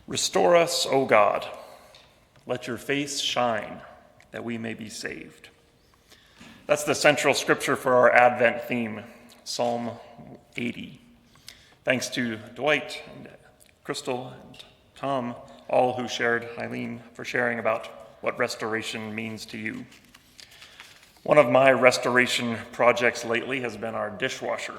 Restore us, O God. Let your face shine, that we may be saved. That's the central scripture for our Advent theme, Psalm 80. Thanks to Dwight and Crystal and Tom, all who shared, Eileen, for sharing about what restoration means to you. One of my restoration projects lately has been our dishwasher.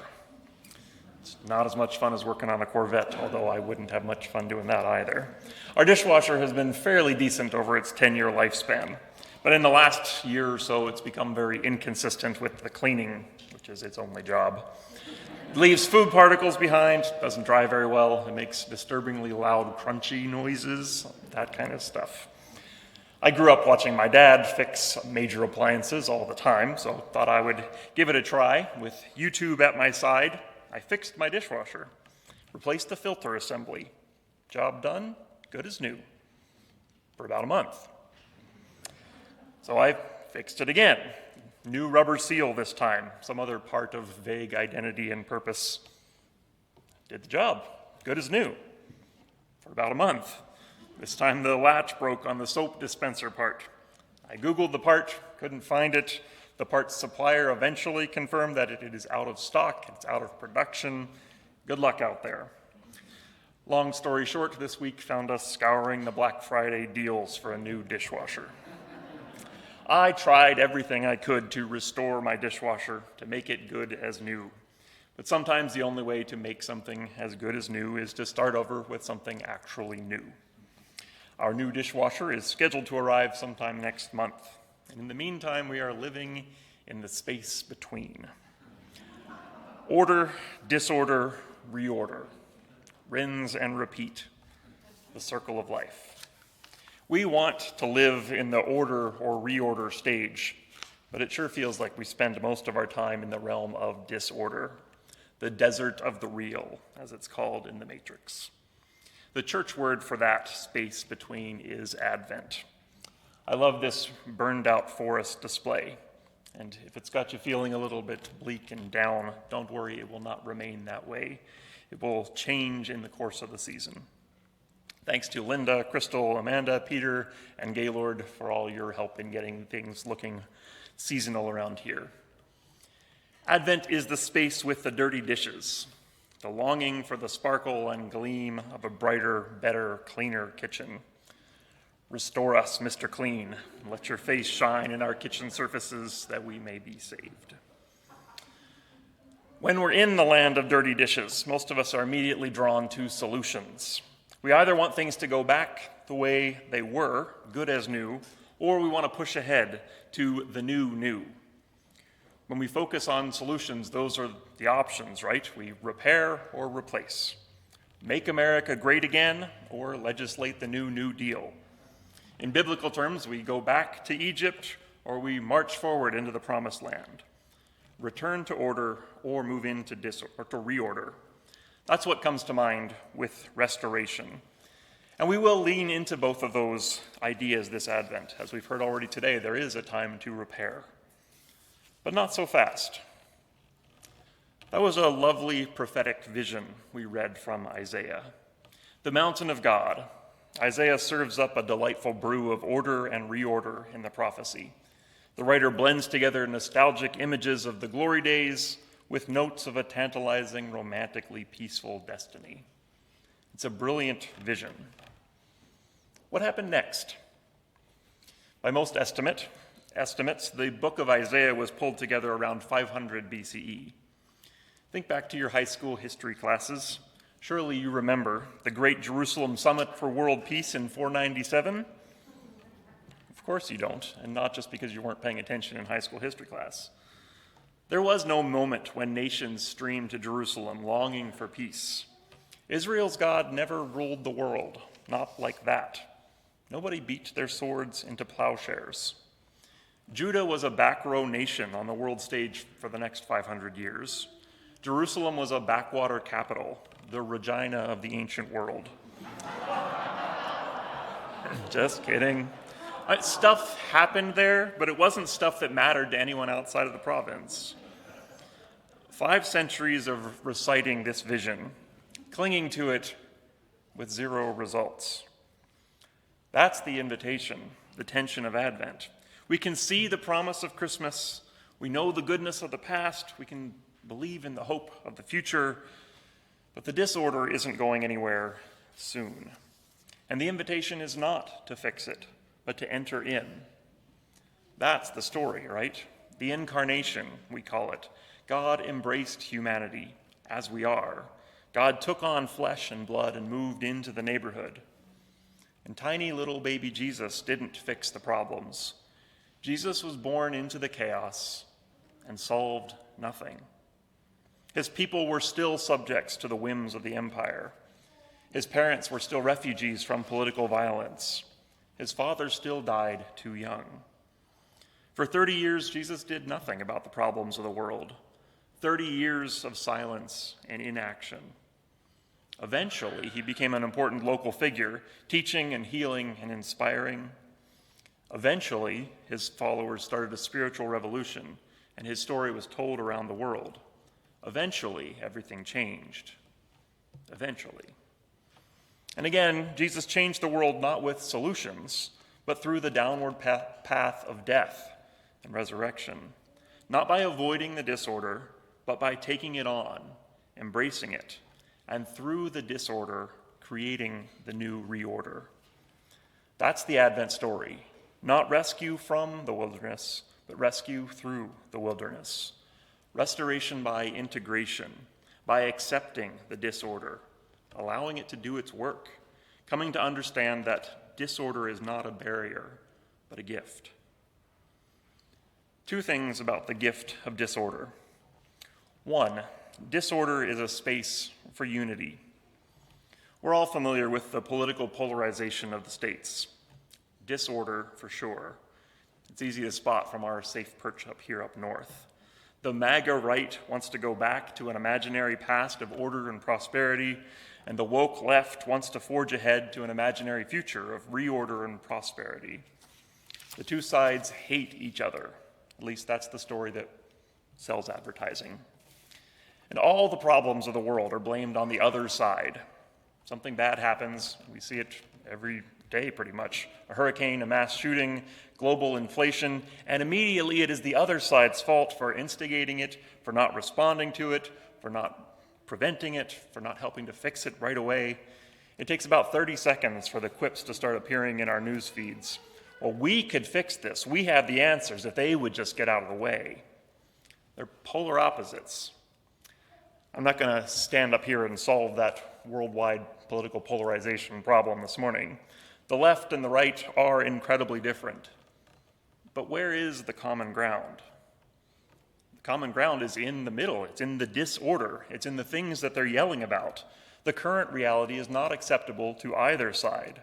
It's not as much fun as working on a Corvette, although I wouldn't have much fun doing that either. Our dishwasher has been fairly decent over its 10-year lifespan, but in the last year or so, it's become very inconsistent with the cleaning, which is its only job. It leaves food particles behind, doesn't dry very well, it makes disturbingly loud, crunchy noises, that kind of stuff. I grew up watching my dad fix major appliances all the time, so thought I would give it a try. With YouTube at my side, I fixed my dishwasher, replaced the filter assembly. Job done, good as new, for about a month. So I fixed it again. New rubber seal this time, some other part of vague identity and purpose. Did the job, good as new, for about a month. This time the latch broke on the soap dispenser part. I Googled the part, couldn't find it. The parts supplier eventually confirmed that it is out of stock, it's out of production. Good luck out there. Long story short, this week found us scouring the Black Friday deals for a new dishwasher. I tried everything I could to restore my dishwasher, to make it good as new. But sometimes the only way to make something as good as new is to start over with something actually new. Our new dishwasher is scheduled to arrive sometime next month. And in the meantime, we are living in the space between. Order, disorder, reorder. Rinse and repeat. The circle of life. We want to live in the order or reorder stage, but it sure feels like we spend most of our time in the realm of disorder. The desert of the real, as it's called in the Matrix. The church word for that space between is Advent. I love this burned out forest display. And if it's got you feeling a little bit bleak and down, don't worry, it will not remain that way. It will change in the course of the season. Thanks to Linda, Crystal, Amanda, Peter, and Gaylord for all your help in getting things looking seasonal around here. Advent is the space with the dirty dishes, the longing for the sparkle and gleam of a brighter, better, cleaner kitchen. Restore us, Mr. Clean. Let your face shine in our kitchen surfaces that we may be saved. When we're in the land of dirty dishes, most of us are immediately drawn to solutions. We either want things to go back the way they were, good as new, or we want to push ahead to the new. When we focus on solutions, those are the options, right? We repair or replace. Make America great again, or legislate the New Deal. In biblical terms, we go back to Egypt or we march forward into the promised land. Return to order or move into to reorder. That's what comes to mind with restoration. And we will lean into both of those ideas this Advent. As we've heard already today, there is a time to repair. But not so fast. That was a lovely prophetic vision we read from Isaiah. The mountain of God. Isaiah serves up a delightful brew of order and reorder in the prophecy. The writer blends together nostalgic images of the glory days with notes of a tantalizing, romantically peaceful destiny. It's a brilliant vision. What happened next? By most estimates, the book of Isaiah was pulled together around 500 BCE. Think back to your high school history classes. Surely you remember the Great Jerusalem Summit for World Peace in 497? Of course you don't, and not just because you weren't paying attention in high school history class. There was no moment when nations streamed to Jerusalem longing for peace. Israel's God never ruled the world, not like that. Nobody beat their swords into plowshares. Judah was a back row nation on the world stage for the next 500 years. Jerusalem was a backwater capital, the Regina of the ancient world. Just kidding. Stuff happened there, but it wasn't stuff that mattered to anyone outside of the province. 5 centuries of reciting this vision, clinging to it with zero results. That's the invitation, the tension of Advent. We can see the promise of Christmas. We know the goodness of the past. We can believe in the hope of the future. But the disorder isn't going anywhere soon. And the invitation is not to fix it, but to enter in. That's the story, right? The incarnation, we call it. God embraced humanity as we are. God took on flesh and blood and moved into the neighborhood. And tiny little baby Jesus didn't fix the problems. Jesus was born into the chaos and solved nothing. His people were still subjects to the whims of the empire. His parents were still refugees from political violence. His father still died too young. For 30 years, Jesus did nothing about the problems of the world. 30 years of silence and inaction. Eventually, he became an important local figure, teaching and healing and inspiring. Eventually, his followers started a spiritual revolution, and his story was told around the world. Eventually, everything changed. Eventually. And again, Jesus changed the world not with solutions, but through the downward path of death and resurrection. Not by avoiding the disorder, but by taking it on, embracing it, and through the disorder, creating the new reorder. That's the Advent story. Not rescue from the wilderness, but rescue through the wilderness. Restoration by integration, by accepting the disorder, allowing it to do its work, coming to understand that disorder is not a barrier, but a gift. Two things about the gift of disorder. One, disorder is a space for unity. We're all familiar with the political polarization of the states. Disorder, for sure. It's easy to spot from our safe perch up here up north. The MAGA right wants to go back to an imaginary past of order and prosperity, and the woke left wants to forge ahead to an imaginary future of reorder and prosperity. The two sides hate each other. At least that's the story that sells advertising. And all the problems of the world are blamed on the other side. Something bad happens, we see it every day pretty much. A hurricane, a mass shooting, global inflation, and immediately it is the other side's fault for instigating it, for not responding to it, for not preventing it, for not helping to fix it right away. It takes about 30 seconds for the quips to start appearing in our news feeds. Well, we could fix this. We have the answers if they would just get out of the way. They're polar opposites. I'm not going to stand up here and solve that worldwide political polarization problem this morning. The left and the right are incredibly different. But where is the common ground? The common ground is in the middle. It's in the disorder. It's in the things that they're yelling about. The current reality is not acceptable to either side.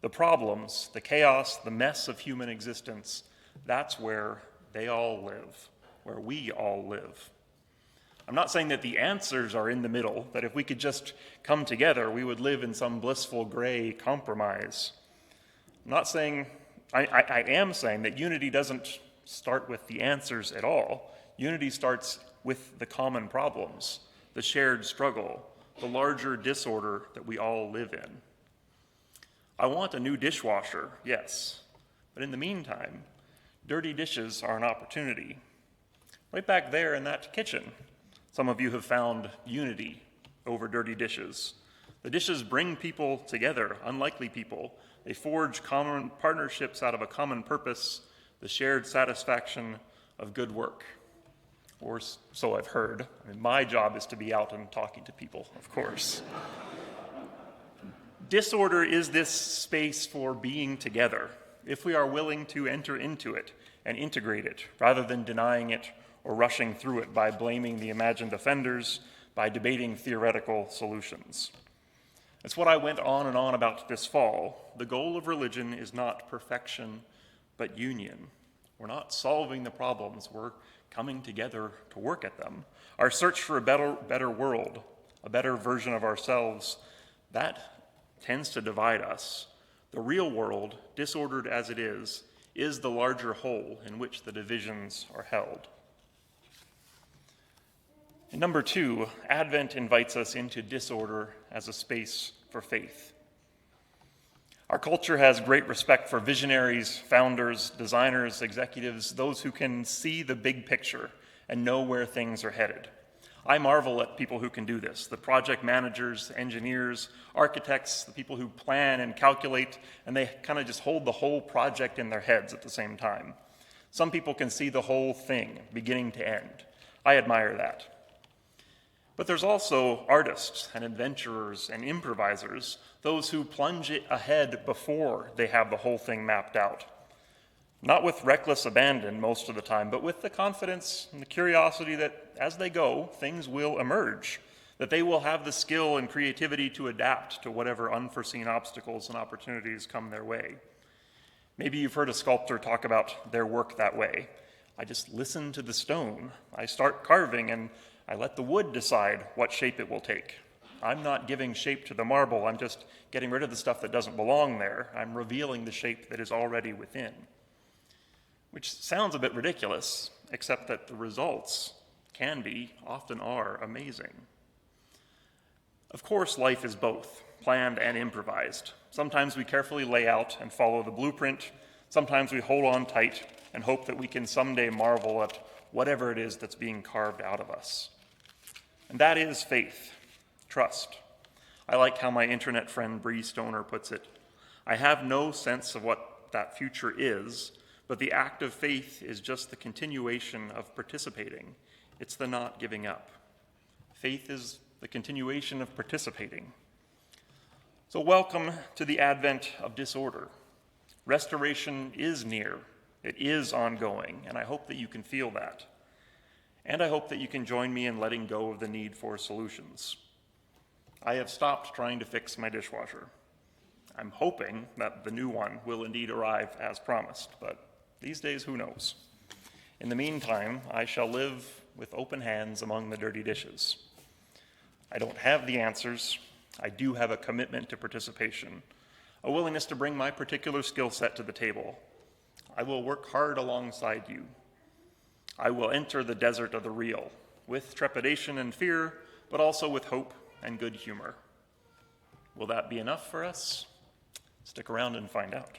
The problems, the chaos, the mess of human existence, that's where they all live, where we all live. I'm not saying that the answers are in the middle, that if we could just come together, we would live in some blissful gray compromise. I'm not saying, I am saying that unity doesn't start with the answers at all. Unity starts with the common problems, the shared struggle, the larger disorder that we all live in. I want a new dishwasher, yes, but in the meantime, dirty dishes are an opportunity. Right back there in that kitchen, some of you have found unity over dirty dishes. The dishes bring people together, unlikely people. They forge common partnerships out of a common purpose, the shared satisfaction of good work. Or so I've heard. I mean, my job is to be out and talking to people, of course. Disorder is this space for being together, if we are willing to enter into it and integrate it, rather than denying it or rushing through it by blaming the imagined offenders, by debating theoretical solutions. It's what I went on and on about this fall. The goal of religion is not perfection, but union. We're not solving the problems, we're coming together to work at them. Our search for a better world, a better version of ourselves, that tends to divide us. The real world, disordered as it is the larger whole in which the divisions are held. And number two, Advent invites us into disorder as a space for faith. Our culture has great respect for visionaries, founders, designers, executives, those who can see the big picture and know where things are headed. I marvel at people who can do this, the project managers, engineers, architects, the people who plan and calculate, and they kind of just hold the whole project in their heads at the same time. Some people can see the whole thing, beginning to end. I admire that. But there's also artists and adventurers and improvisers, those who plunge it ahead before they have the whole thing mapped out. Not with reckless abandon most of the time, but with the confidence and the curiosity that as they go, things will emerge, that they will have the skill and creativity to adapt to whatever unforeseen obstacles and opportunities come their way. Maybe you've heard a sculptor talk about their work that way. I just listen to the stone. I start carving and I let the wood decide what shape it will take. I'm not giving shape to the marble. I'm just getting rid of the stuff that doesn't belong there. I'm revealing the shape that is already within. Which sounds a bit ridiculous, except that the results can be, often are, amazing. Of course, life is both, planned and improvised. Sometimes we carefully lay out and follow the blueprint. Sometimes we hold on tight and hope that we can someday marvel at whatever it is that's being carved out of us. And that is faith, trust. I like how my internet friend Bree Stoner puts it. I have no sense of what that future is, but the act of faith is just the continuation of participating. It's the not giving up. Faith is the continuation of participating. So welcome to the advent of disorder. Restoration is near. It is ongoing, and I hope that you can feel that. And I hope that you can join me in letting go of the need for solutions. I have stopped trying to fix my dishwasher. I'm hoping that the new one will indeed arrive as promised, but these days, who knows? In the meantime, I shall live with open hands among the dirty dishes. I don't have the answers. I do have a commitment to participation, a willingness to bring my particular skill set to the table. I will work hard alongside you. I will enter the desert of the real, with trepidation and fear, but also with hope and good humor. Will that be enough for us? Stick around and find out.